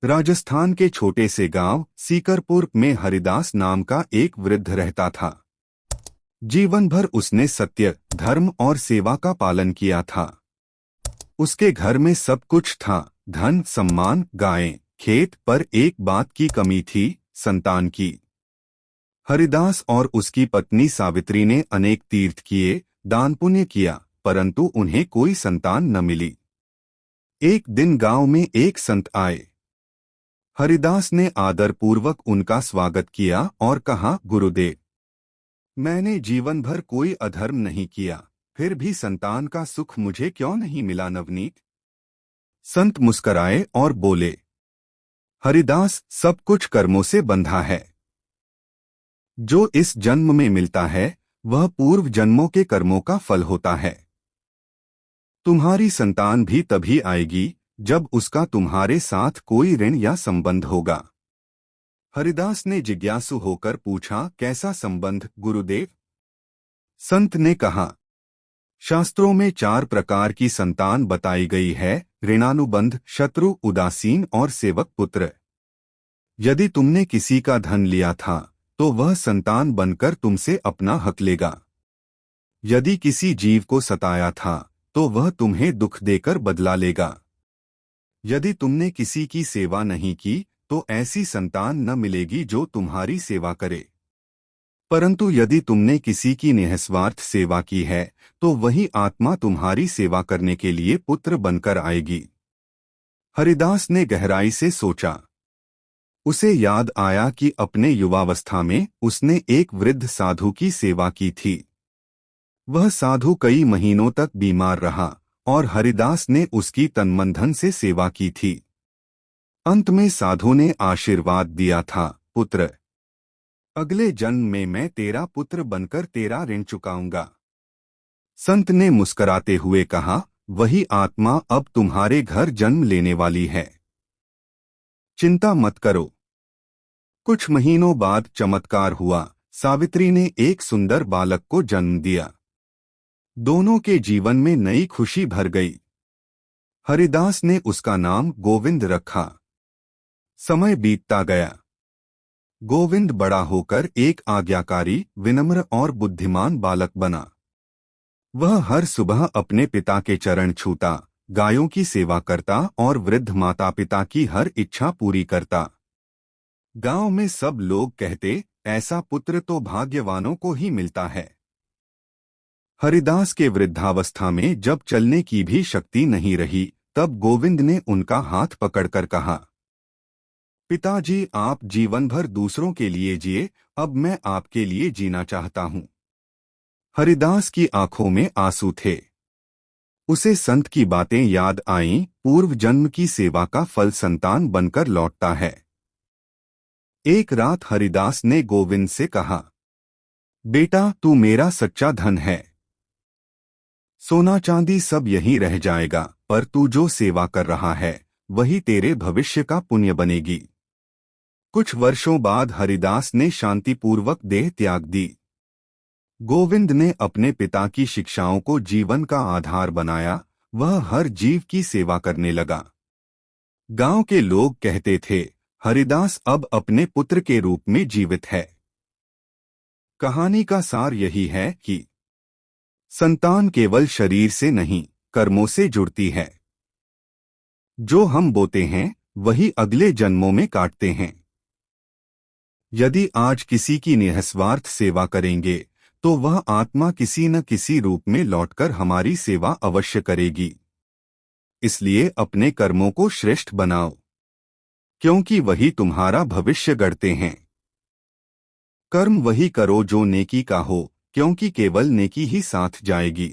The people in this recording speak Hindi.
राजस्थान के छोटे से गांव सीकरपुर में हरिदास नाम का एक वृद्ध रहता था। जीवन भर उसने सत्य, धर्म और सेवा का पालन किया था। उसके घर में सब कुछ था, धन, सम्मान, गायें, खेत, पर एक बात की कमी थी, संतान की। हरिदास और उसकी पत्नी सावित्री ने अनेक तीर्थ किए, दान पुण्य किया, परंतु उन्हें कोई संतान न मिली। एक दिन गांव में एक संत आए। हरिदास ने आदरपूर्वक उनका स्वागत किया और कहा, गुरुदेव, मैंने जीवन भर कोई अधर्म नहीं किया, फिर भी संतान का सुख मुझे क्यों नहीं मिला नवनीत? संत मुस्कराए और बोले, हरिदास, सब कुछ कर्मों से बंधा है। जो इस जन्म में मिलता है वह पूर्व जन्मों के कर्मों का फल होता है। तुम्हारी संतान भी तभी आएगी जब उसका तुम्हारे साथ कोई ऋण या संबंध होगा। हरिदास ने जिज्ञासु होकर पूछा, कैसा संबंध गुरुदेव? संत ने कहा, शास्त्रों में 4 प्रकार की संतान बताई गई है, ऋणानुबंध, शत्रु, उदासीन और सेवक पुत्र। यदि तुमने किसी का धन लिया था तो वह संतान बनकर तुमसे अपना हक लेगा। यदि किसी जीव को सताया था तो वह तुम्हें दुख देकर बदला लेगा। यदि तुमने किसी की सेवा नहीं की तो ऐसी संतान न मिलेगी जो तुम्हारी सेवा करे। परंतु यदि तुमने किसी की निःस्वार्थ सेवा की है तो वही आत्मा तुम्हारी सेवा करने के लिए पुत्र बनकर आएगी। हरिदास ने गहराई से सोचा। उसे याद आया कि अपने युवावस्था में उसने एक वृद्ध साधु की सेवा की थी। वह साधु कई महीनों तक बीमार रहा और हरिदास ने उसकी तन धन से सेवा की थी। अंत में साधु ने आशीर्वाद दिया था, पुत्र, अगले जन्म में मैं तेरा पुत्र बनकर तेरा ऋण चुकाऊंगा। संत ने मुस्कराते हुए कहा, वही आत्मा अब तुम्हारे घर जन्म लेने वाली है। चिंता मत करो। कुछ महीनों बाद चमत्कार हुआ। सावित्री ने एक सुंदर बालक को जन्म दिया। दोनों के जीवन में नई खुशी भर गई। हरिदास ने उसका नाम गोविंद रखा। समय बीतता गया। गोविंद बड़ा होकर एक आज्ञाकारी, विनम्र और बुद्धिमान बालक बना। वह हर सुबह अपने पिता के चरण छूता, गायों की सेवा करता और वृद्ध माता पिता की हर इच्छा पूरी करता। गांव में सब लोग कहते, ऐसा पुत्र तो भाग्यवानों को ही मिलता है। हरिदास के वृद्धावस्था में जब चलने की भी शक्ति नहीं रही, तब गोविंद ने उनका हाथ पकड़कर कहा, पिताजी, आप जीवन भर दूसरों के लिए जिए, अब मैं आपके लिए जीना चाहता हूँ। हरिदास की आंखों में आंसू थे। उसे संत की बातें याद आईं, पूर्व जन्म की सेवा का फल संतान बनकर लौटता है। एक रात हरिदास ने गोविंद से कहा, बेटा, तू मेरा सच्चा धन है। सोना चांदी सब यहीं रह जाएगा, पर तू जो सेवा कर रहा है वही तेरे भविष्य का पुण्य बनेगी। कुछ वर्षों बाद हरिदास ने शांतिपूर्वक देह त्याग दी। गोविंद ने अपने पिता की शिक्षाओं को जीवन का आधार बनाया। वह हर जीव की सेवा करने लगा। गांव के लोग कहते थे, हरिदास अब अपने पुत्र के रूप में जीवित है। कहानी का सार यही है कि संतान केवल शरीर से नहीं, कर्मों से जुड़ती है। जो हम बोते हैं वही अगले जन्मों में काटते हैं। यदि आज किसी की निःस्वार्थ सेवा करेंगे तो वह आत्मा किसी न किसी रूप में लौटकर हमारी सेवा अवश्य करेगी। इसलिए अपने कर्मों को श्रेष्ठ बनाओ, क्योंकि वही तुम्हारा भविष्य गढ़ते हैं। कर्म वही करो जो नेकी का हो, क्योंकि केवल नेकी ही साथ जाएगी।